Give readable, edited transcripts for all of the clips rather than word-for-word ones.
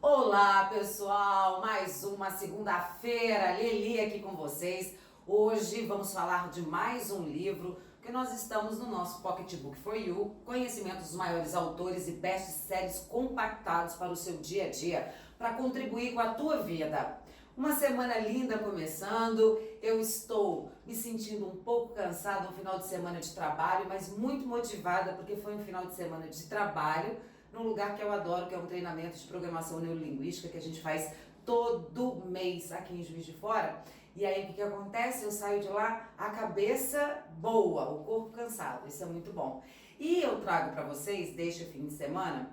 Olá pessoal, mais uma segunda-feira, Lili aqui com vocês. Hoje vamos falar de mais um livro que nós estamos no nosso Pocket Book for You, conhecimentos dos maiores autores e best-sellers compactados para o seu dia a dia, para contribuir com a tua vida. Uma semana linda começando, eu estou me sentindo um pouco cansada, um final de semana de trabalho, mas muito motivada porque foi um final de semana de trabalho num lugar que eu adoro, que é um treinamento de programação neurolinguística que a gente faz todo mês aqui em Juiz de Fora. E aí o que acontece? Eu saio de lá a cabeça boa, o corpo cansado, isso é muito bom. E eu trago para vocês, deste fim de semana,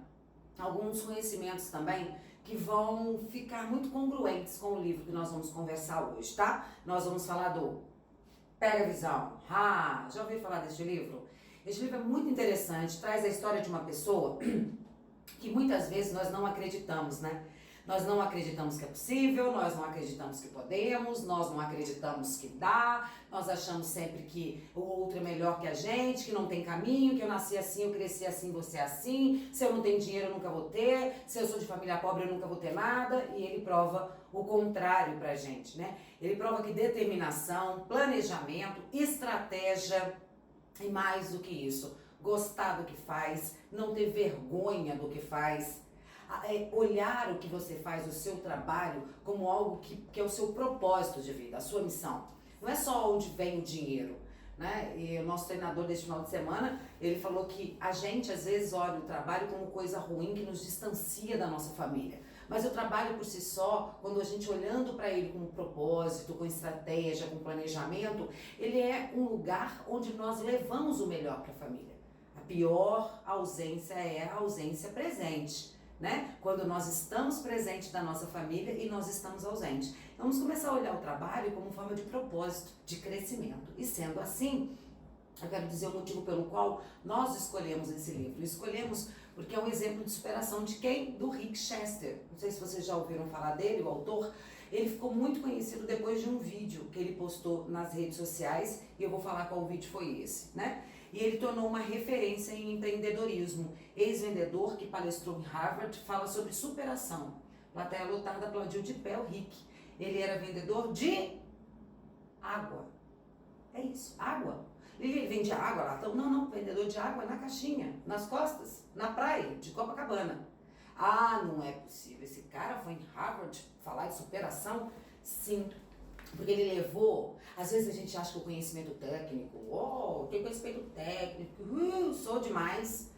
alguns conhecimentos também que vão ficar muito congruentes com o livro que nós vamos conversar hoje, tá? Nós vamos falar do Pega a Visão. Já ouviu falar deste livro? Este livro é muito interessante, traz a história de uma pessoa que muitas vezes nós não acreditamos, né? Nós não acreditamos que é possível, nós não acreditamos que podemos, nós não acreditamos que dá, nós achamos sempre que o outro é melhor que a gente, que não tem caminho, que eu nasci assim, eu cresci assim, você é assim, se eu não tenho dinheiro eu nunca vou ter, se eu sou de família pobre eu nunca vou ter nada, e ele prova o contrário pra gente, né? Ele prova que determinação, planejamento, estratégia e mais do que isso, gostar do que faz, não ter vergonha do que faz, olhar o que você faz, o seu trabalho, como algo que é o seu propósito de vida, a sua missão. Não é só onde vem o dinheiro, né? E o nosso treinador deste final de semana, ele falou que a gente às vezes olha o trabalho como coisa ruim que nos distancia da nossa família. Mas o trabalho por si só, quando a gente olhando para ele com propósito, com estratégia, com planejamento, ele é um lugar onde nós levamos o melhor para a família. A pior ausência é a ausência presente, né? Quando nós estamos presentes da nossa família e nós estamos ausentes. Então, vamos começar a olhar o trabalho como forma de propósito, de crescimento. E sendo assim, eu quero dizer o motivo pelo qual nós escolhemos esse livro. Escolhemos porque é um exemplo de superação de quem? Do Rick Chester. Não sei se vocês já ouviram falar dele, o autor. Ele ficou muito conhecido depois de um vídeo que ele postou nas redes sociais, e eu vou falar qual vídeo foi esse, né? E ele tornou uma referência em empreendedorismo. Ex-vendedor que palestrou em Harvard, fala sobre superação. Plateia lotada aplaudiu de pé o Rick. Ele era vendedor de água. É isso, água. Ele vendia água lá? Não, vendedor de água na caixinha, nas costas, na praia de Copacabana. Não é possível. Esse cara foi em Harvard falar de superação? Sim, porque ele levou. Às vezes a gente acha que o conhecimento técnico, tem conhecimento técnico, sou demais.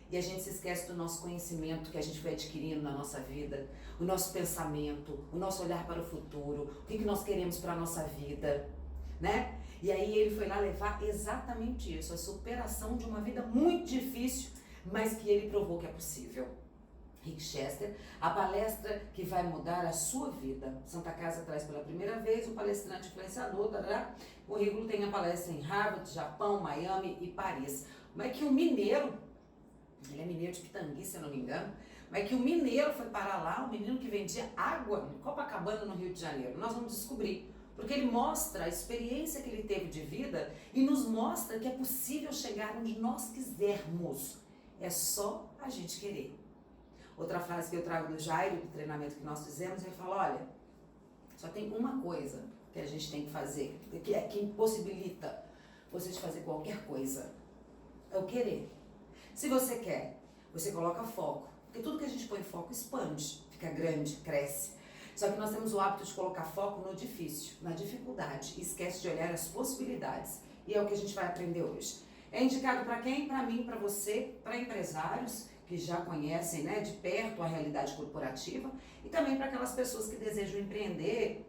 E a gente se esquece do nosso conhecimento que a gente foi adquirindo na nossa vida, o nosso pensamento, o nosso olhar para o futuro, o que nós queremos para a nossa vida, né? E aí ele foi lá levar exatamente isso, a superação de uma vida muito difícil, mas que ele provou que é possível. Rick Chester, a palestra que vai mudar a sua vida. Santa Casa traz pela primeira vez um palestrante influenciador, O currículo tem a palestra em Harvard, Japão, Miami e Paris. Como é que um mineiro, ele é mineiro de Pitangui, se eu não me engano, como é que um mineiro foi parar lá, um menino que vendia água em Copacabana, no Rio de Janeiro? Nós vamos descobrir, porque ele mostra a experiência que ele teve de vida e nos mostra que é possível chegar onde nós quisermos. É só a gente querer. Outra frase que eu trago do Jairo, do treinamento que nós fizemos, ele fala, olha, só tem uma coisa que a gente tem que fazer, que impossibilita você de fazer qualquer coisa, é o querer. Se você quer, você coloca foco, porque tudo que a gente põe foco expande, fica grande, cresce. Só que nós temos o hábito de colocar foco no difícil, na dificuldade, e esquece de olhar as possibilidades. E é o que a gente vai aprender hoje. É indicado para quem? Para mim, para você, para empresários que já conhecem, né, de perto a realidade corporativa, e também para aquelas pessoas que desejam empreender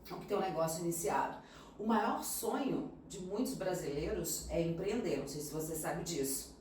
ou que têm um negócio iniciado. O maior sonho de muitos brasileiros é empreender, não sei se você sabe disso.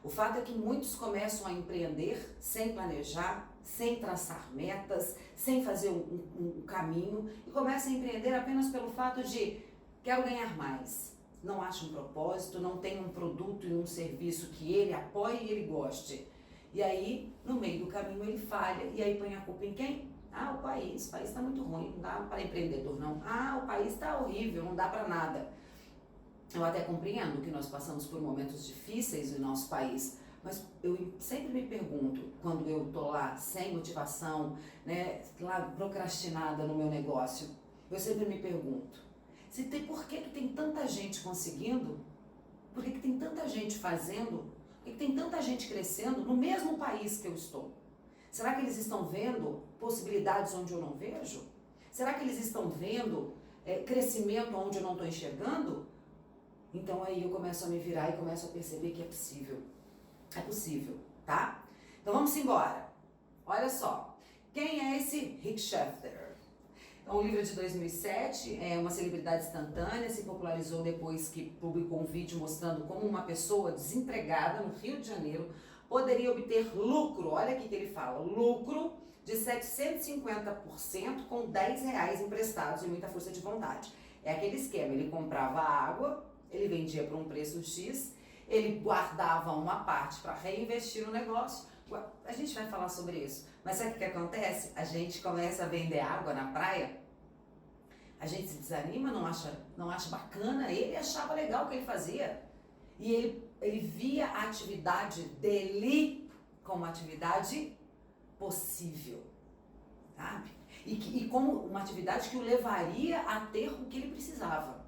O fato é que muitos começam a empreender sem planejar, sem traçar metas, sem fazer um caminho, e começam a empreender apenas pelo fato de quero ganhar mais. Não acha um propósito, não tem um produto e um serviço que ele apoie e ele goste. E aí, no meio do caminho, ele falha. E aí põe a culpa em quem? O país está muito ruim, não dá para empreendedor não. O país está horrível, não dá para nada. Eu até compreendo que nós passamos por momentos difíceis no nosso país, Mas eu sempre me pergunto, quando eu tô lá sem motivação, né, lá procrastinada no meu negócio, eu sempre me pergunto, por que que tem tanta gente conseguindo? Por que que tem tanta gente fazendo? Por que que tem tanta gente crescendo no mesmo país que eu estou? Será que eles estão vendo possibilidades onde eu não vejo? Será que eles estão vendo crescimento onde eu não estou enxergando? Então aí eu começo a me virar e começo a perceber que é possível. É possível, tá? Então vamos embora. Olha só, quem é esse Rick Schefter? É um livro de 2007, é uma celebridade instantânea, se popularizou depois que publicou um vídeo mostrando como uma pessoa desempregada no Rio de Janeiro poderia obter lucro, olha aqui que ele fala, lucro de 750% com R$10 emprestados e muita força de vontade. É aquele esquema, ele comprava água, ele vendia por um preço X, ele guardava uma parte para reinvestir no negócio. A gente vai falar sobre isso, mas sabe o que acontece? A gente começa a vender água na praia, a gente se desanima, não acha bacana, ele achava legal o que ele fazia. E ele via a atividade dele como atividade possível, sabe? E como uma atividade que o levaria a ter o que ele precisava.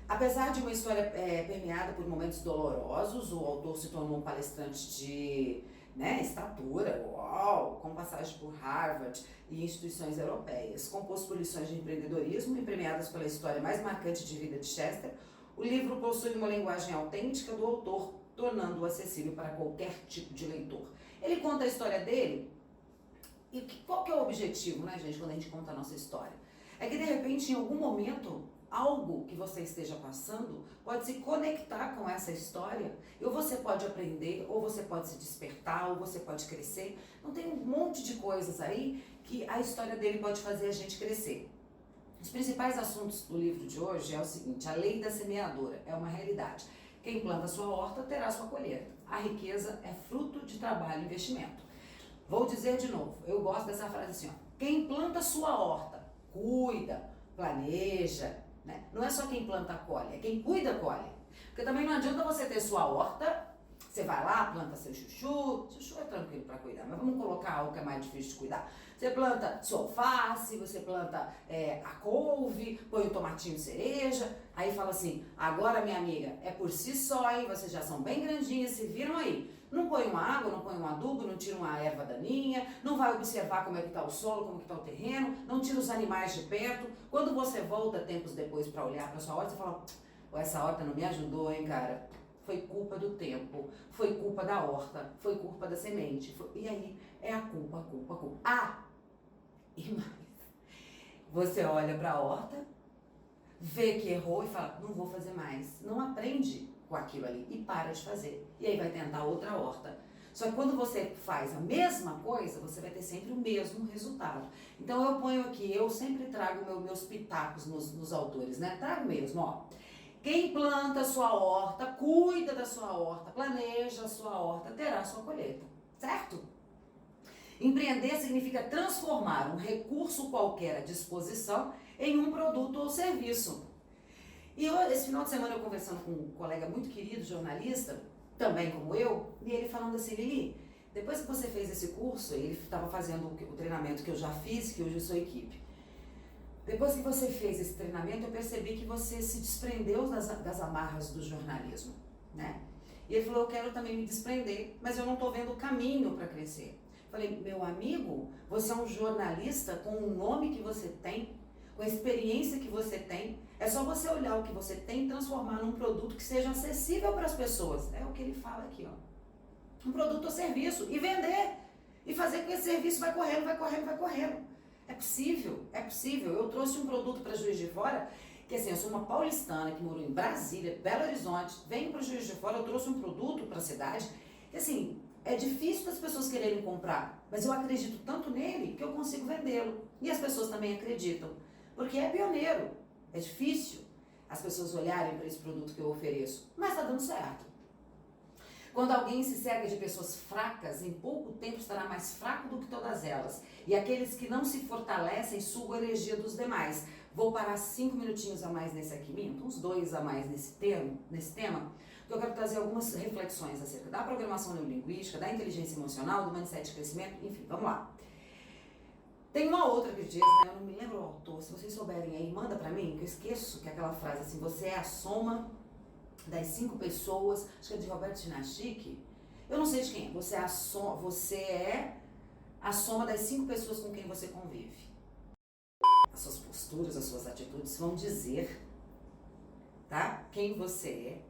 Apesar de uma história permeada por momentos dolorosos, o autor se tornou um palestrante de estatura, com passagem por Harvard e instituições europeias. Composto por lições de empreendedorismo e premiadas pela história mais marcante de vida de Chester, o livro possui uma linguagem autêntica do autor, tornando-o acessível para qualquer tipo de leitor. Ele conta a história dele, e qual que é o objetivo, né, gente, quando a gente conta a nossa história? É que, de repente, em algum momento, algo que você esteja passando pode se conectar com essa história, ou você pode aprender, ou você pode se despertar, ou você pode crescer. Então tem um monte de coisas aí que a história dele pode fazer a gente crescer. Os principais assuntos do livro de hoje é o seguinte: a lei da semeadora é uma realidade. Quem planta sua horta terá sua colheita. A riqueza é fruto de trabalho e investimento. Vou dizer de novo, eu gosto dessa frase assim, ó, quem planta sua horta, cuida, planeja, né? Não é só quem planta colhe, é quem cuida colhe. Porque também não adianta você ter sua horta, você vai lá, planta seu chuchu é tranquilo para cuidar, mas vamos colocar algo que é mais difícil de cuidar. Você planta sua alface, você planta a couve, põe o tomatinho cereja, aí fala assim, agora minha amiga, é por si só, hein? Vocês já são bem grandinhas, se viram aí. Não põe uma água, não põe um adubo, não tira uma erva daninha, não vai observar como é que está o solo, como é que está o terreno, não tira os animais de perto. Quando você volta tempos depois para olhar para sua horta, você fala, essa horta não me ajudou, hein, cara? Foi culpa do tempo, foi culpa da horta, foi culpa da semente. E aí é a culpa. E mais. Você olha para a horta, vê que errou e fala, não vou fazer mais. Não aprende com aquilo ali e para de fazer. E aí vai tentar outra horta. Só que quando você faz a mesma coisa, você vai ter sempre o mesmo resultado. Então eu ponho aqui, eu sempre trago meus pitacos nos autores, né? Trago mesmo, ó. Quem planta a sua horta, cuida da sua horta, planeja a sua horta, terá a sua colheita, certo? Empreender significa transformar um recurso qualquer à disposição em um produto ou serviço. E esse final de semana eu conversando com um colega muito querido, jornalista, também como eu, e ele falando assim, Lili, depois que você fez esse curso, ele estava fazendo o treinamento que eu já fiz, que hoje eu sou equipe. Depois que você fez esse treinamento, eu percebi que você se desprendeu das amarras do jornalismo, né? E ele falou, eu quero também me desprender, mas eu não estou vendo o caminho para crescer. Falei, meu amigo, você é um jornalista com o nome que você tem, com a experiência que você tem, é só você olhar o que você tem e transformar num produto que seja acessível para as pessoas. É o que ele fala aqui, ó. Um produto ou serviço e vender. E fazer com que esse serviço vai correndo. É possível. Eu trouxe um produto para Juiz de Fora, que assim, eu sou uma paulistana que morou em Brasília, Belo Horizonte, venho para Juiz de Fora, eu trouxe um produto para a cidade, que assim, é difícil das pessoas quererem comprar, mas eu acredito tanto nele que eu consigo vendê-lo. E as pessoas também acreditam, porque é pioneiro. É difícil as pessoas olharem para esse produto que eu ofereço, mas está dando certo. Quando alguém se cerca de pessoas fracas, em pouco tempo estará mais fraco do que todas elas. E aqueles que não se fortalecem sugam a energia dos demais. Vou parar 5 minutinhos a mais nesse aqui, uns 2 a mais nesse tema, porque eu quero trazer algumas reflexões acerca da programação neurolinguística, da inteligência emocional, do mindset de crescimento, enfim, vamos lá. Tem uma outra que diz, né, eu não me lembro o autor, se vocês souberem aí, manda pra mim, que eu esqueço, que é aquela frase assim, você é a soma das 5 pessoas, acho que é de Roberto Chinachique, eu não sei de quem é, você é a soma das 5 pessoas com quem você convive. As suas posturas, as suas atitudes vão dizer, tá, quem você é,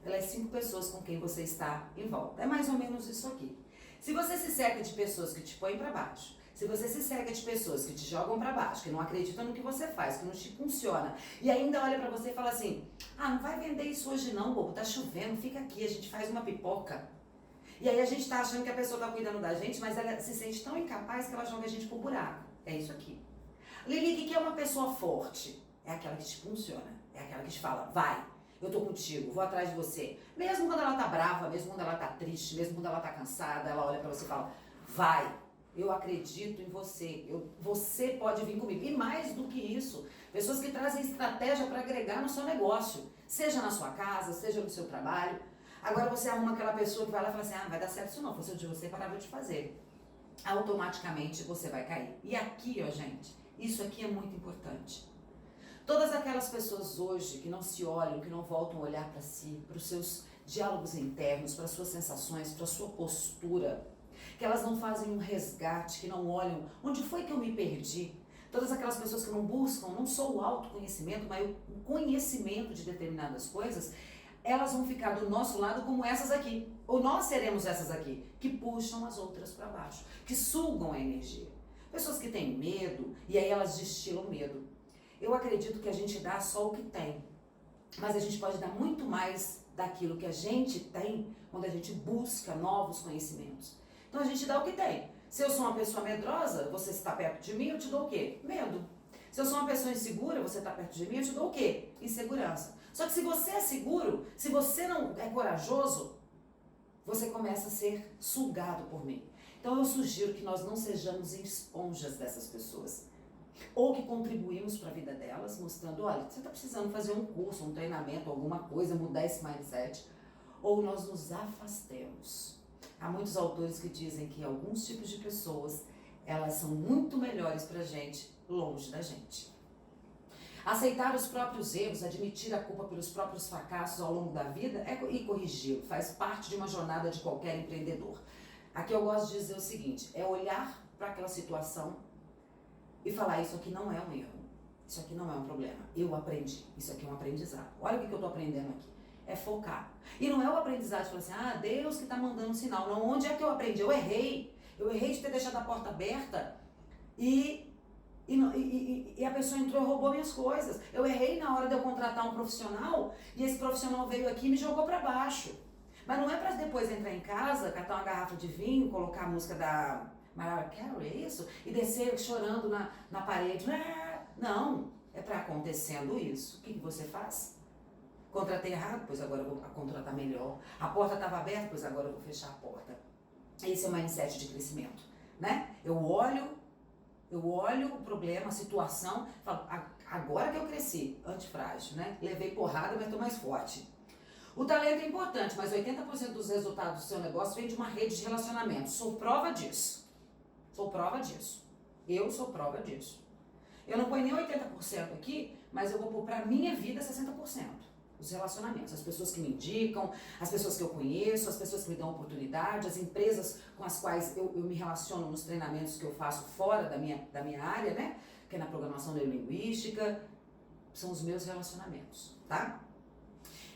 pelas 5 pessoas com quem você está em volta. É mais ou menos isso aqui. Se você se cerca de pessoas que te põem pra baixo, se você se cerca de pessoas que te jogam pra baixo, que não acreditam no que você faz, que não te funciona, e ainda olha pra você e fala assim, ah, não vai vender isso hoje não, bobo, tá chovendo, fica aqui, a gente faz uma pipoca. E aí a gente tá achando que a pessoa tá cuidando da gente, mas ela se sente tão incapaz que ela joga a gente pro buraco. É isso aqui. Lili, o que é uma pessoa forte? É aquela que te funciona, é aquela que te fala, vai, eu tô contigo, vou atrás de você. Mesmo quando ela tá brava, mesmo quando ela tá triste, mesmo quando ela tá cansada, ela olha pra você e fala, vai. Eu acredito em você, você pode vir comigo. E mais do que isso, pessoas que trazem estratégia para agregar no seu negócio, seja na sua casa, seja no seu trabalho. Agora você arruma aquela pessoa que vai lá e fala assim, ah, não vai dar certo isso não, fosse o de você, parava de fazer. Automaticamente você vai cair. E aqui, ó gente, isso aqui é muito importante. Todas aquelas pessoas hoje que não se olham, que não voltam a olhar para si, para os seus diálogos internos, para as suas sensações, para a sua postura, que elas não fazem um resgate, que não olham onde foi que eu me perdi. Todas aquelas pessoas que não buscam, não só o autoconhecimento, mas o conhecimento de determinadas coisas, elas vão ficar do nosso lado como essas aqui. Ou nós seremos essas aqui, que puxam as outras para baixo, que sugam a energia. Pessoas que têm medo, e aí elas destilam medo. Eu acredito que a gente dá só o que tem, mas a gente pode dar muito mais daquilo que a gente tem quando a gente busca novos conhecimentos. Então a gente dá o que tem. Se eu sou uma pessoa medrosa, você está perto de mim, eu te dou o quê? Medo. Se eu sou uma pessoa insegura, você está perto de mim, eu te dou o quê? Insegurança. Só que se você é seguro, se você não é corajoso, você começa a ser sugado por mim. Então eu sugiro que nós não sejamos esponjas dessas pessoas. Ou que contribuímos para a vida delas, mostrando, olha, você está precisando fazer um curso, um treinamento, alguma coisa, mudar esse mindset. Ou nós nos afastemos. Há muitos autores que dizem que alguns tipos de pessoas, elas são muito melhores pra gente, longe da gente. Aceitar os próprios erros, admitir a culpa pelos próprios fracassos ao longo da vida e corrigi-lo, faz parte de uma jornada de qualquer empreendedor. Aqui eu gosto de dizer o seguinte, é olhar para aquela situação e falar, isso aqui não é um erro, isso aqui não é um problema, eu aprendi, isso aqui é um aprendizado. Olha o que eu estou aprendendo aqui. É focar. E não é o aprendizado de falar assim, ah, Deus que está mandando um sinal. Não, onde é que eu aprendi? Eu errei. Eu errei de ter deixado a porta aberta e a pessoa entrou e roubou minhas coisas. Eu errei na hora de eu contratar um profissional e esse profissional veio aqui e me jogou para baixo. Mas não é para depois entrar em casa, catar uma garrafa de vinho, colocar a música da Mariah Carey, é isso? E descer chorando na parede. Não, é para acontecendo isso. O que você faz? Contratei errado, pois agora eu vou contratar melhor. A porta estava aberta, pois agora eu vou fechar a porta. Esse é o mindset de crescimento, né? Eu olho o problema, a situação, falo, agora que eu cresci, antifrágil, né? Levei porrada, mas estou mais forte. O talento é importante, mas 80% dos resultados do seu negócio vem de uma rede de relacionamento. Sou prova disso. Sou prova disso. Eu sou prova disso. Eu não ponho nem 80% aqui, mas eu vou pôr para minha vida 60%. Os relacionamentos, as pessoas que me indicam, as pessoas que eu conheço, as pessoas que me dão oportunidade, as empresas com as quais eu me relaciono nos treinamentos que eu faço fora da minha área, né? Que é na programação neurolinguística, são os meus relacionamentos, tá?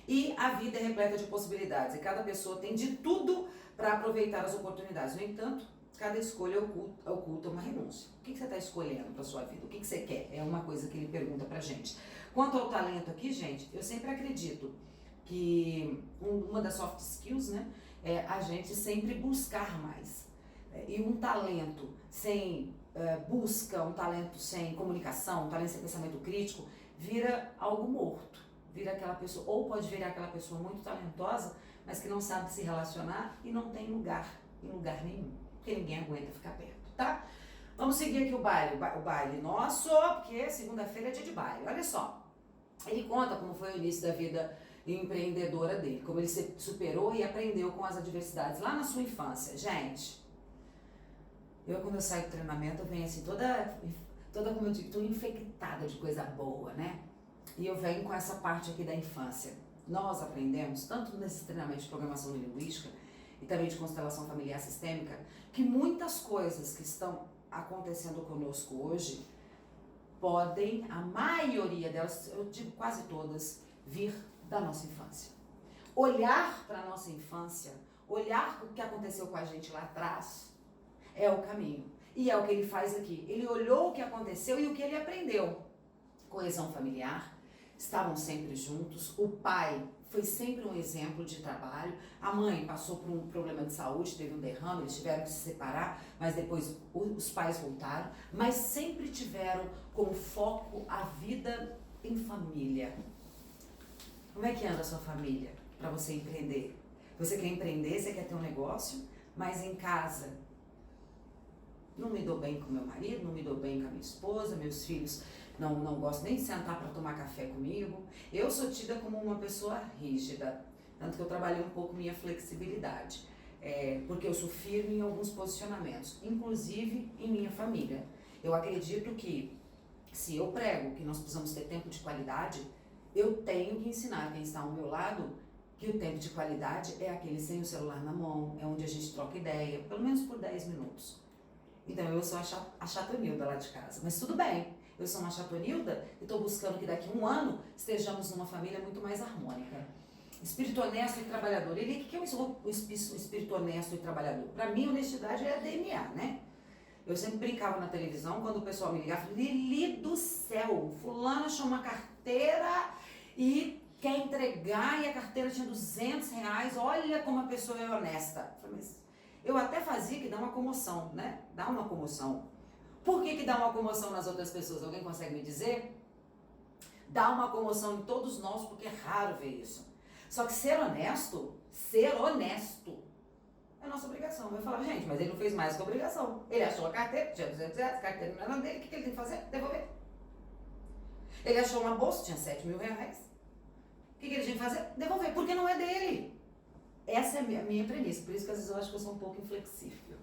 E a vida é repleta de possibilidades e cada pessoa tem de tudo para aproveitar as oportunidades. No entanto, cada escolha oculta uma renúncia. O que você está escolhendo para sua vida? O que você quer? É uma coisa que ele pergunta pra gente. Quanto ao talento aqui, gente, eu sempre acredito que uma das soft skills, né, é a gente sempre buscar mais. E um talento sem busca, um talento sem comunicação, um talento sem pensamento crítico, vira algo morto. Vira aquela pessoa, ou pode virar aquela pessoa muito talentosa, mas que não sabe se relacionar e não tem lugar em lugar nenhum. Porque ninguém aguenta ficar perto, tá? Vamos seguir aqui o baile nosso, porque segunda-feira é dia de baile. Olha só, ele conta como foi o início da vida empreendedora dele, como ele se superou e aprendeu com as adversidades lá na sua infância. Gente, quando eu saio do treinamento, eu venho assim toda como eu digo, tô infectada de coisa boa, né? E eu venho com essa parte aqui da infância. Nós aprendemos, tanto nesse treinamento de programação linguística e também de constelação familiar sistêmica, que muitas coisas que estão acontecendo conosco hoje podem, a maioria delas, eu digo quase todas, vir da nossa infância. Olhar para a nossa infância, olhar o que aconteceu com a gente lá atrás, é o caminho. E é o que ele faz aqui. Ele olhou o que aconteceu e o que ele aprendeu. Coesão familiar, estavam sempre juntos, o pai foi sempre um exemplo de trabalho, a mãe passou por um problema de saúde, teve um derrame, eles tiveram que se separar, mas depois os pais voltaram, mas sempre tiveram como foco a vida em família. Como é que anda a sua família para você empreender? Você quer empreender, você quer ter um negócio, mas em casa não me dou bem com meu marido, não me dou bem com a minha esposa, meus filhos não gostam nem de sentar para tomar café comigo. Eu sou tida como uma pessoa rígida, tanto que eu trabalhei um pouco minha flexibilidade, porque eu sou firme em alguns posicionamentos, inclusive em minha família. Eu acredito que se eu prego que nós precisamos ter tempo de qualidade, eu tenho que ensinar quem está ao meu lado que o tempo de qualidade é aquele sem o celular na mão, é onde a gente troca ideia, pelo menos por 10 minutos. Então eu sou a chatonilda lá de casa, mas tudo bem, eu sou uma chatonilda e estou buscando que daqui a um ano estejamos numa família muito mais harmônica. Espírito honesto e trabalhador. O que é o espírito honesto e trabalhador? Para mim, honestidade é DNA, né? Eu sempre brincava na televisão, quando o pessoal me ligava, Lili do céu, fulano achou uma carteira e quer entregar e a carteira tinha R$200, olha como a pessoa é honesta. Eu até fazia que dá uma comoção, né? Dá uma comoção. Por que dá uma comoção nas outras pessoas? Alguém consegue me dizer? Dá uma comoção em todos nós, porque é raro ver isso. Só que ser honesto é nossa obrigação. Eu falava, gente, mas ele não fez mais que obrigação. Ele achou a carteira, tinha R$200, a carteira não era dele, o que ele tem que fazer? Devolver. Ele achou uma bolsa, tinha R$7.000. O que ele tinha que fazer? Devolver, porque não é dele. Essa é a minha premissa, por isso que às vezes eu acho que eu sou um pouco inflexível.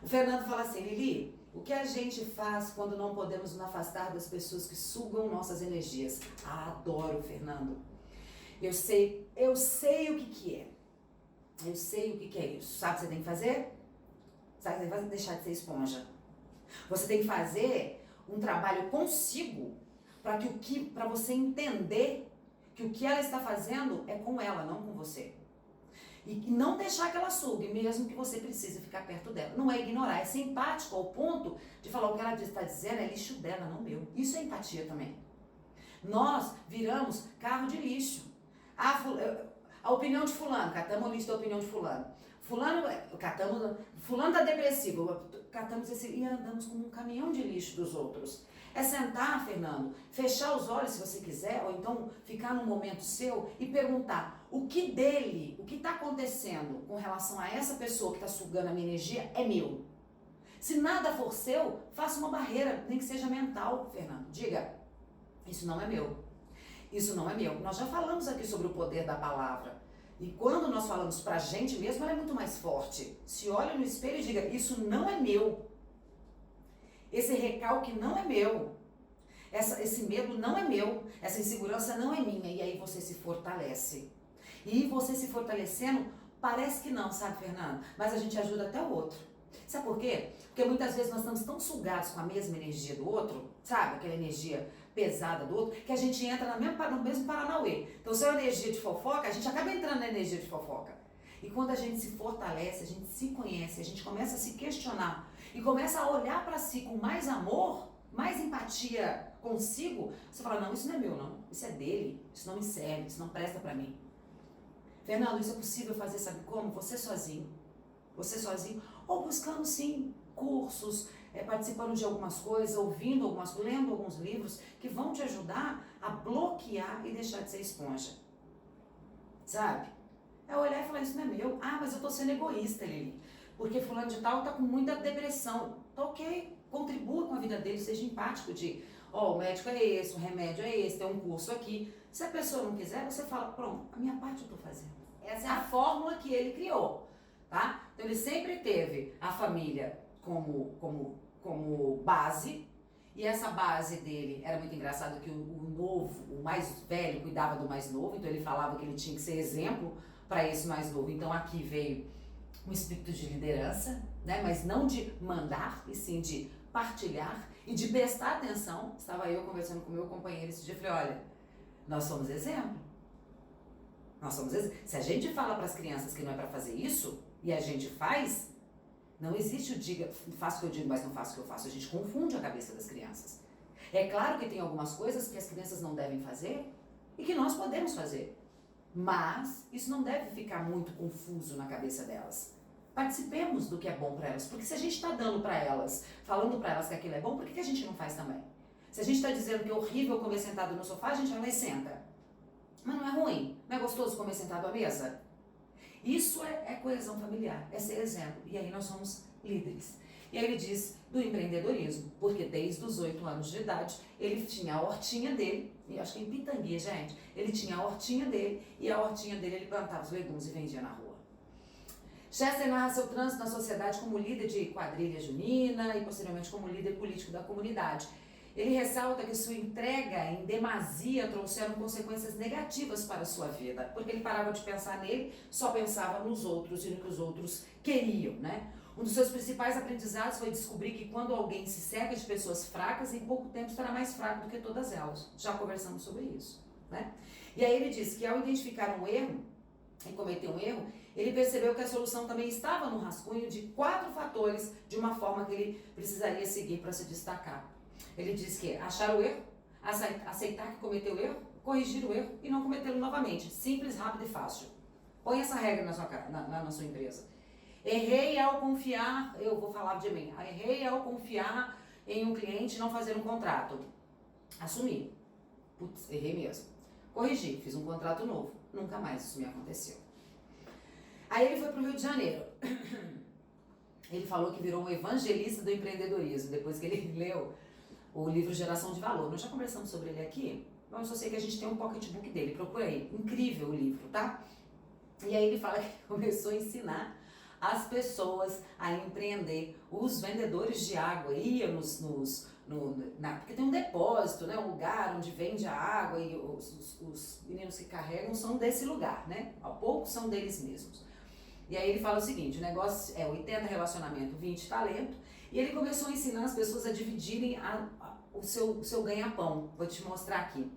O Fernando fala assim, Lili, o que a gente faz quando não podemos nos afastar das pessoas que sugam nossas energias? Ah, adoro, Fernando. Eu sei o que é. Eu sei o que é isso. Sabe o que você tem que fazer? Sabe o que você tem que fazer? Deixar de ser esponja. Você tem que fazer um trabalho consigo para você entender que o que ela está fazendo é com ela, não com você. E não deixar que ela sugue, mesmo que você precise ficar perto dela. Não é ignorar, é ser empático ao ponto de falar o que ela está dizendo é lixo dela, não meu. Isso é empatia também. Nós viramos carro de lixo. A opinião de fulano, catamos a lista da opinião de fulano. Fulano tá depressivo, catamos esse e andamos como um caminhão de lixo dos outros. É sentar, Fernando, fechar os olhos se você quiser, ou então ficar num momento seu e perguntar o que está acontecendo com relação a essa pessoa que está sugando a minha energia é meu. Se nada for seu, faça uma barreira, nem que seja mental, Fernando. Diga, isso não é meu. Isso não é meu. Nós já falamos aqui sobre o poder da palavra. E quando nós falamos pra gente mesmo, ela é muito mais forte. Se olha no espelho e diga, isso não é meu. Esse recalque não é meu. Esse medo não é meu. Essa insegurança não é minha. E aí você se fortalece. E você se fortalecendo, parece que não, sabe, Fernando? Mas a gente ajuda até o outro. Sabe por quê? Porque muitas vezes nós estamos tão sugados com a mesma energia do outro, sabe? Aquela energia pesada do outro, que a gente entra no mesmo Paranauê. Então, se é uma energia de fofoca, a gente acaba entrando na energia de fofoca. E quando a gente se fortalece, a gente se conhece, a gente começa a se questionar e começa a olhar para si com mais amor, mais empatia consigo, você fala, não, isso não é meu, não. Isso é dele, isso não me serve, isso não presta para mim. Fernando, isso é possível fazer, sabe como? Você sozinho, ou buscando sim cursos, participando de algumas coisas, ouvindo algumas coisas, lendo alguns livros que vão te ajudar a bloquear e deixar de ser esponja. Sabe? É olhar e falar, isso não é meu. Ah, mas eu tô sendo egoísta, Lili. Porque fulano de tal tá com muita depressão. Tá ok, contribua com a vida dele, seja empático de, o médico é esse, o remédio é esse, tem um curso aqui. Se a pessoa não quiser, você fala, pronto, a minha parte eu estou fazendo. Essa é a fórmula que ele criou, tá? Então ele sempre teve a família como base, e essa base dele era muito engraçado que o mais velho cuidava do mais novo, então ele falava que ele tinha que ser exemplo para esse mais novo. Então aqui veio um espírito de liderança, né? Mas não de mandar, e sim de partilhar e de prestar atenção. Estava eu conversando com meu companheiro esse dia e falei, olha, nós somos exemplo. Nós somos exemplo. Se a gente fala para as crianças que não é para fazer isso, e a gente faz, não existe o diga, faço o que eu digo, mas não faço o que eu faço. A gente confunde a cabeça das crianças. É claro que tem algumas coisas que as crianças não devem fazer e que nós podemos fazer. Mas isso não deve ficar muito confuso na cabeça delas. Participemos do que é bom para elas, porque se a gente está dando para elas, falando para elas que aquilo é bom, por que a gente não faz também? Se a gente está dizendo que é horrível comer sentado no sofá, a gente vai lá e senta. Mas não é ruim, não é gostoso comer sentado à mesa? Isso é coesão familiar, é ser exemplo. E aí nós somos líderes. E aí ele diz do empreendedorismo, porque desde os 8 anos de idade, ele tinha a hortinha dele, e acho que é em Pitangui, gente, ele tinha a hortinha dele, e a hortinha dele ele plantava os legumes e vendia na rua. Chester narra seu trânsito na sociedade como líder de quadrilha junina e posteriormente como líder político da comunidade. Ele ressalta que sua entrega em demasia trouxeram consequências negativas para a sua vida, porque ele parava de pensar nele, só pensava nos outros e no que os outros queriam, né? Um dos seus principais aprendizados foi descobrir que quando alguém se cerca de pessoas fracas, em pouco tempo estará mais fraco do que todas elas. Já conversamos sobre isso, né? E aí ele diz que ao identificar um erro e cometer um erro, ele percebeu que a solução também estava no rascunho de 4 fatores de uma forma que ele precisaria seguir para se destacar. Ele diz que achar o erro, aceitar que cometeu o erro, corrigir o erro e não cometê-lo novamente. Simples, rápido e fácil. Põe essa regra na sua empresa. Errei ao confiar, eu vou falar de mim, errei ao confiar em um cliente e não fazer um contrato. Assumi. Putz, errei mesmo. Corrigi, fiz um contrato novo. Nunca mais isso me aconteceu. Aí ele foi para o Rio de Janeiro. Ele falou que virou um evangelista do empreendedorismo, depois que ele leu o livro Geração de Valor. Nós já conversamos sobre ele aqui, mas eu só sei que a gente tem um pocketbook dele, procura aí. Incrível o livro, tá? E aí ele fala que começou a ensinar as pessoas a empreender. Os vendedores de água iam porque tem um depósito, né, um lugar onde vende a água e os meninos que carregam são desse lugar, né? Poucos são deles mesmos. E aí ele fala o seguinte, o negócio é 80 relacionamento, 20 talento, e ele começou a ensinar as pessoas a dividirem o seu ganha-pão. Vou te mostrar aqui.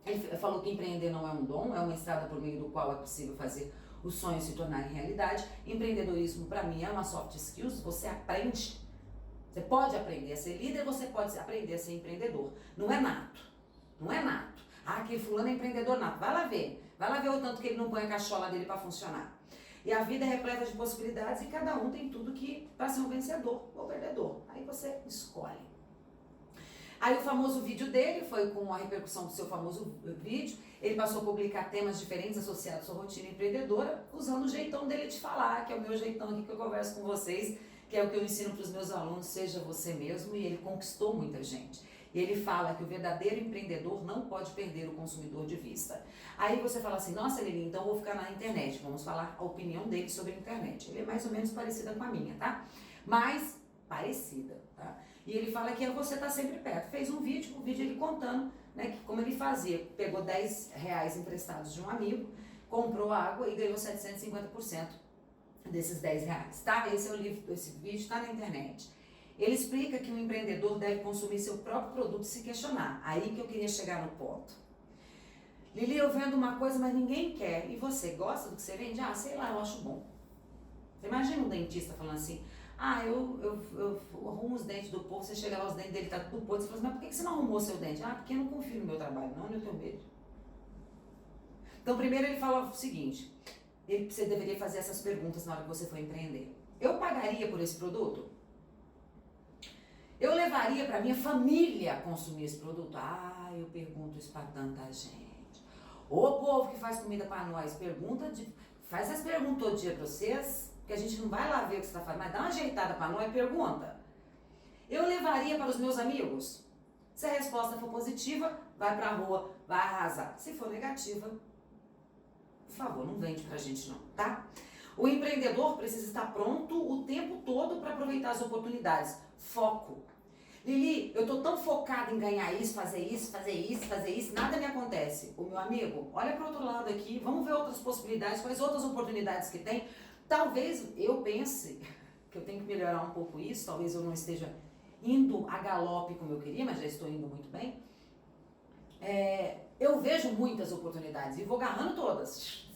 Ele falou que empreender não é um dom, é uma estrada por meio do qual é possível fazer os sonhos se tornarem realidade. Empreendedorismo, para mim, é uma soft skills, você aprende. Você pode aprender a ser líder, você pode aprender a ser empreendedor. Não é nato. Não é nato. Ah, aquele fulano é empreendedor nato. Vai lá ver. Vai lá ver o tanto que ele não põe a cachola dele para funcionar. E a vida é repleta de possibilidades e cada um tem tudo que para ser um vencedor ou perdedor. Aí você escolhe. Aí o famoso vídeo dele foi com a repercussão do seu famoso vídeo. Ele passou a publicar temas diferentes associados à sua rotina empreendedora, usando o jeitão dele de falar, que é o meu jeitão aqui que eu converso com vocês, que é o que eu ensino para os meus alunos, seja você mesmo, e ele conquistou muita gente. E ele fala que o verdadeiro empreendedor não pode perder o consumidor de vista. Aí você fala assim, nossa Lili, então eu vou ficar na internet, vamos falar a opinião dele sobre a internet. Ele é mais ou menos parecida com a minha, tá? Mas parecida, tá? E ele fala que você tá sempre perto. Fez um vídeo ele contando, né, que como ele fazia, pegou R$10 emprestados de um amigo, comprou água e ganhou 750% desses R$10, tá? Esse é o livro, esse vídeo tá na internet. Ele explica que um empreendedor deve consumir seu próprio produto e se questionar. Aí que eu queria chegar no ponto. Lili, eu vendo uma coisa, mas ninguém quer. E você, gosta do que você vende? Ah, sei lá, eu acho bom. Você imagina um dentista falando assim, eu arrumo os dentes do povo, você chega lá, os dentes dele tá tudo podre, você fala assim, mas por que você não arrumou seu dente? Ah, porque eu não confio no meu trabalho, não, eu tenho medo. Então, primeiro ele fala o seguinte, você deveria fazer essas perguntas na hora que você for empreender. Eu pagaria por esse produto? Eu levaria para minha família consumir esse produto? Ah, eu pergunto isso para tanta gente. Ô povo que faz comida para nós, faz as perguntas todo dia para vocês, que a gente não vai lá ver o que você está fazendo, mas dá uma ajeitada para nós e pergunta. Eu levaria para os meus amigos? Se a resposta for positiva, vai pra rua, vai arrasar. Se for negativa, por favor, não vende pra gente não, tá? O empreendedor precisa estar pronto o tempo todo para aproveitar as oportunidades. Foco. Lili, eu tô tão focada em ganhar isso, fazer isso, fazer isso, fazer isso, nada me acontece. O meu amigo, olha para outro lado aqui, vamos ver outras possibilidades, quais outras oportunidades que tem. Talvez eu pense que eu tenho que melhorar um pouco isso, talvez eu não esteja indo a galope como eu queria, mas já estou indo muito bem. Eu vejo muitas oportunidades e vou agarrando todas.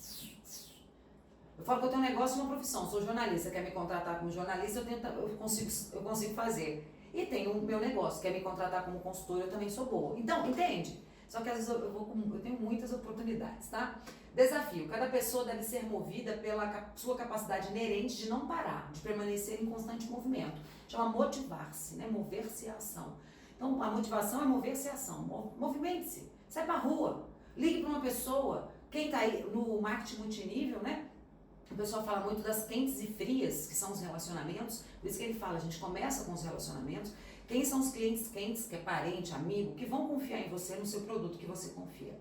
Eu falo que eu tenho um negócio e uma profissão, sou jornalista, quer me contratar como jornalista, eu consigo fazer. E tem o meu negócio, quer me contratar como consultor, eu também sou boa. Então, entende? Só que às vezes eu tenho muitas oportunidades, tá? Desafio, cada pessoa deve ser movida pela sua capacidade inerente de não parar, de permanecer em constante movimento. Chama motivar-se, né? Mover-se à ação. Então, a motivação é mover-se à ação. Movimente-se, sai pra rua, ligue para uma pessoa. Quem tá aí no marketing multinível, né? O pessoal fala muito das quentes e frias, que são os relacionamentos. Por isso que ele fala, a gente começa com os relacionamentos. Quem são os clientes quentes, que é parente, amigo, que vão confiar em você, no seu produto que você confia?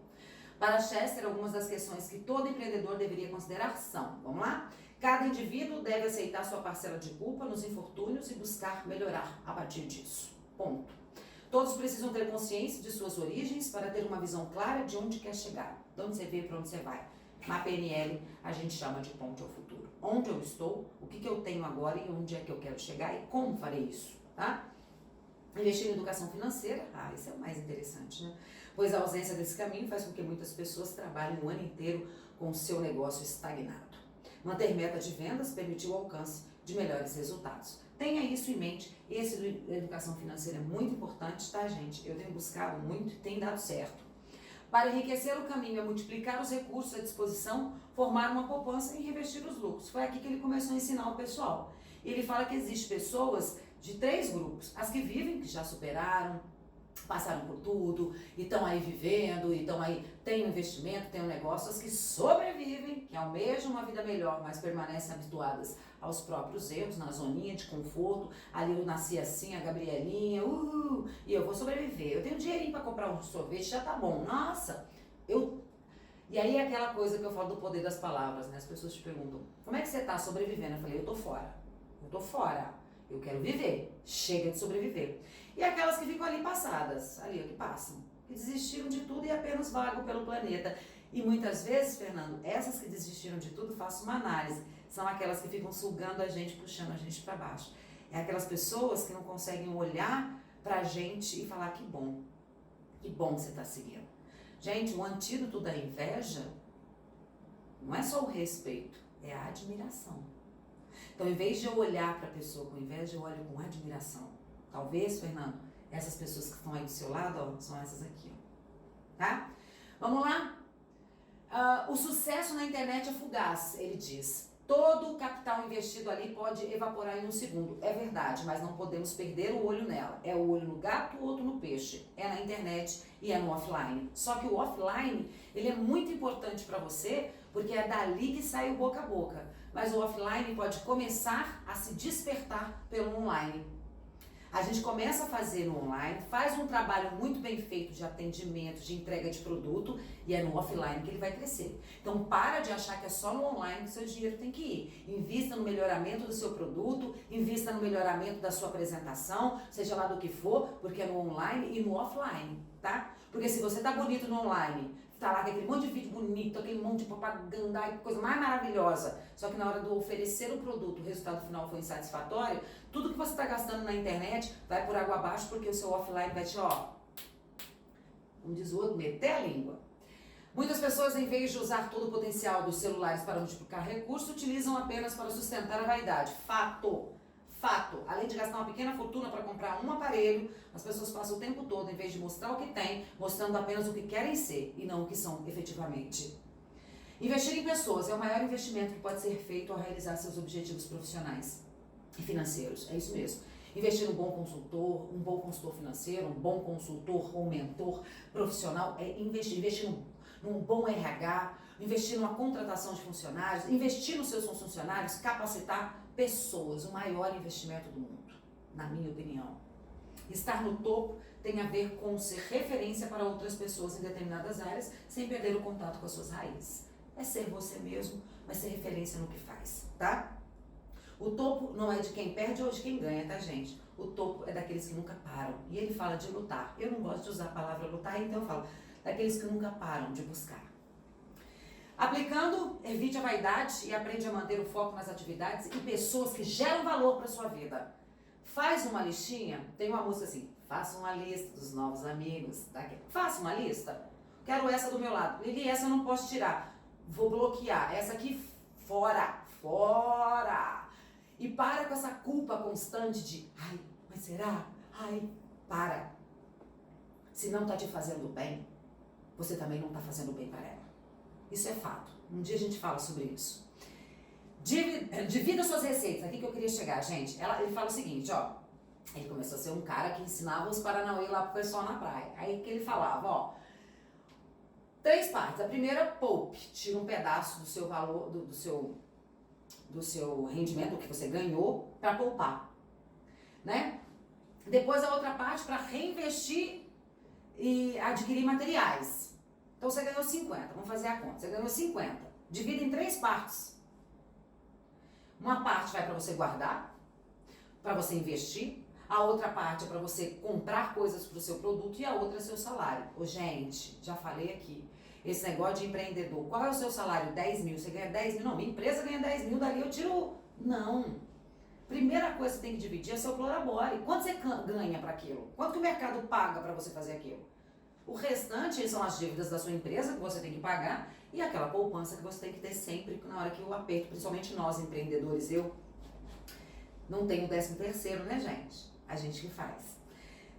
Para Chester, algumas das questões que todo empreendedor deveria considerar são, vamos lá? Cada indivíduo deve aceitar sua parcela de culpa nos infortúnios e buscar melhorar a partir disso. Ponto. Todos precisam ter consciência de suas origens para ter uma visão clara de onde quer chegar, de onde você veio, para onde você vai. Na PNL, a gente chama de ponte ao futuro. Onde eu estou, o que eu tenho agora e onde é que eu quero chegar e como farei isso, tá? Investir em educação financeira, isso é o mais interessante, né? Pois a ausência desse caminho faz com que muitas pessoas trabalhem o ano inteiro com o seu negócio estagnado. Manter meta de vendas permite o alcance de melhores resultados. Tenha isso em mente, esse da educação financeira é muito importante, tá, gente? Eu tenho buscado muito e tem dado certo. Para enriquecer o caminho é multiplicar os recursos à disposição, formar uma poupança e reinvestir os lucros. Foi aqui que ele começou a ensinar o pessoal. Ele fala que existem pessoas de 3 grupos. As que vivem, que já superaram, passaram por tudo, e estão aí vivendo, e estão aí, tem um investimento, tem um negócio. As que sobrevivem, que almejam uma vida melhor, mas permanecem habituadas aos próprios erros, na zoninha de conforto. Ali eu nasci assim, a Gabrielinha, e eu vou sobreviver. Eu tenho dinheirinho para comprar um sorvete, já tá bom. Nossa, E aí é aquela coisa que eu falo do poder das palavras, né? As pessoas te perguntam, como é que você tá sobrevivendo? Eu falei, eu tô fora. Eu quero viver, chega de sobreviver. E aquelas que ficam ali passadas, ali, que passam, que desistiram de tudo e apenas vagam pelo planeta. E muitas vezes, Fernando, essas que desistiram de tudo, faço uma análise, são aquelas que ficam sugando a gente, puxando a gente para baixo. É aquelas pessoas que não conseguem olhar pra gente e falar, que bom que você tá seguindo. Gente, o antídoto da inveja não é só o respeito, é a admiração. Então, em vez de eu olhar para a pessoa com inveja, eu olho com admiração. Talvez, Fernando, essas pessoas que estão aí do seu lado, ó, são essas aqui, ó. Tá? Vamos lá? O sucesso na internet é fugaz, ele diz. Todo o capital investido ali pode evaporar em um segundo. É verdade, mas não podemos perder o olho nela. É o olho no gato, o outro no peixe. É na internet e é no offline. Só que o offline, ele é muito importante para você, porque é dali que sai o boca a boca. Mas o offline pode começar a se despertar pelo online. A gente começa a fazer no online, faz um trabalho muito bem feito de atendimento, de entrega de produto, e é no offline que ele vai crescer. Então para de achar que é só no online que seu dinheiro tem que ir. Invista no melhoramento do seu produto, invista no melhoramento da sua apresentação, seja lá do que for, porque é no online e no offline, tá? Porque se você tá bonito no online, tá lá com aquele monte de vídeo bonito, aquele monte de propaganda, coisa mais maravilhosa, só que na hora do oferecer o produto, o resultado final foi insatisfatório, tudo que você está gastando na internet vai por água abaixo, porque o seu offline vai te, como diz o outro, meter a língua. Muitas pessoas, em vez de usar todo o potencial dos celulares para multiplicar recursos, utilizam apenas para sustentar a vaidade. Fato. Além de gastar uma pequena fortuna para comprar um aparelho, as pessoas passam o tempo todo, em vez de mostrar o que têm, mostrando apenas o que querem ser e não o que são efetivamente. Investir em pessoas é o maior investimento que pode ser feito ao realizar seus objetivos profissionais e financeiros. É isso mesmo. Investir num bom consultor financeiro, um bom consultor ou mentor profissional é investir num bom RH, investir numa contratação de funcionários, investir nos seus funcionários, capacitar pessoas, o maior investimento do mundo, na minha opinião. Estar no topo tem a ver com ser referência para outras pessoas em determinadas áreas, sem perder o contato com as suas raízes. É ser você mesmo, mas ser referência no que faz, tá? O topo não é de quem perde ou de quem ganha, tá, gente? O topo é daqueles que nunca param. E ele fala de lutar. Eu não gosto de usar a palavra lutar, então eu falo daqueles que nunca param de buscar. Aplicando, evite a vaidade e aprende a manter o foco nas atividades e pessoas que geram valor para sua vida. Faz uma listinha, tem uma música assim, faça uma lista dos novos amigos. Faça uma lista. Quero essa do meu lado. Lili, essa eu não posso tirar. Vou bloquear. Essa aqui, fora. Fora. E para com essa culpa constante de, ai, mas será? Ai, para. Se não está te fazendo bem, você também não está fazendo bem para ela. Isso é fato. Um dia a gente fala sobre isso. Divida suas receitas. Aqui que eu queria chegar, gente. Ele fala o seguinte, ó. Ele começou a ser um cara que ensinava os paranauê lá pro pessoal na praia. Aí que ele falava, ó. 3 partes. A primeira, poupe. Tira um pedaço do seu valor, do seu rendimento, que você ganhou, para poupar. Né? Depois a outra parte para reinvestir e adquirir materiais. Então você ganhou 50. Vamos fazer a conta. Você ganhou 50. Divide em 3 partes. Uma parte vai para você guardar, para você investir. A outra parte é para você comprar coisas para o seu produto e a outra é seu salário. Ô, gente, já falei aqui. Esse negócio de empreendedor. Qual é o seu salário? 10 mil. Você ganha 10 mil? Não, minha empresa ganha 10 mil, dali eu tiro... Não. Primeira coisa que você tem que dividir é seu prolabore. Quanto você ganha para aquilo? Quanto que o mercado paga para você fazer aquilo? O restante são as dívidas da sua empresa que você tem que pagar e aquela poupança que você tem que ter sempre na hora que o aperto, principalmente nós empreendedores, eu não tenho 13º, né, gente? A gente que faz.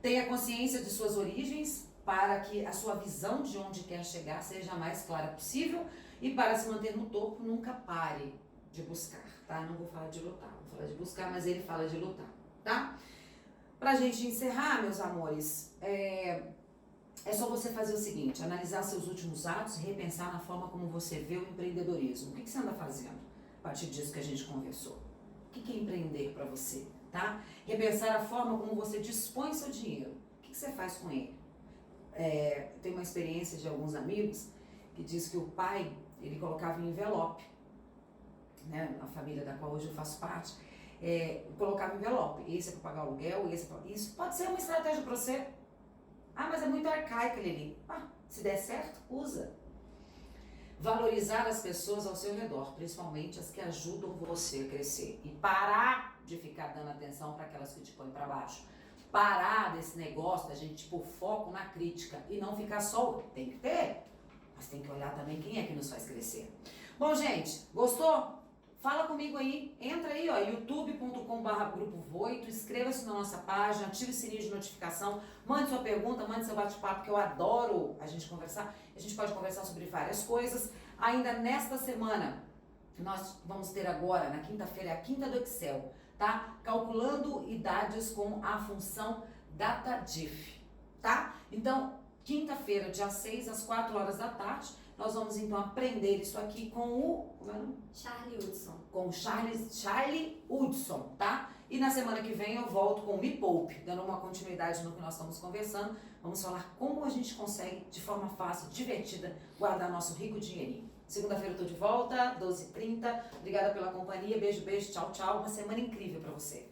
Tenha consciência de suas origens para que a sua visão de onde quer chegar seja a mais clara possível e para se manter no topo, nunca pare de buscar, tá? Não vou falar de lutar, vou falar de buscar, mas ele fala de lutar, tá? Pra gente encerrar, meus amores, é só você fazer o seguinte, analisar seus últimos atos e repensar na forma como você vê o empreendedorismo. O que você anda fazendo a partir disso que a gente conversou? O que é empreender para você, tá? Repensar a forma como você dispõe seu dinheiro. O que você faz com ele? Tem uma experiência de alguns amigos que diz que o pai, ele colocava em envelope, né? A família da qual hoje eu faço parte, colocava em envelope. Esse é para pagar aluguel, esse é para... Isso pode ser uma estratégia para você. Ah, mas é muito arcaico, Lili. Se der certo, usa. Valorizar as pessoas ao seu redor, principalmente as que ajudam você a crescer. E parar de ficar dando atenção para aquelas que te põem para baixo. Parar desse negócio da gente pôr foco na crítica e não ficar só, tem que ter, mas tem que olhar também quem é que nos faz crescer. Bom, gente, gostou? Fala comigo aí, entra aí, ó, youtube.com/Grupo Voito, inscreva-se na nossa página, ative o sininho de notificação, mande sua pergunta, mande seu bate-papo, que eu adoro a gente conversar. A gente pode conversar sobre várias coisas. Ainda nesta semana, nós vamos ter agora, na quinta-feira, a quinta do Excel, tá? Calculando idades com a função DataDiff, tá? Então, quinta-feira, dia 6, às 4 horas da tarde, nós vamos então aprender isso aqui com o... Como é o nome? Charlie Hudson. Com o Charlie Hudson, tá? E na semana que vem eu volto com o Me Poupe, dando uma continuidade no que nós estamos conversando. Vamos falar como a gente consegue, de forma fácil, divertida, guardar nosso rico dinheirinho. Segunda-feira eu tô de volta, 12h30. Obrigada pela companhia, beijo, beijo, tchau, tchau. Uma semana incrível pra você.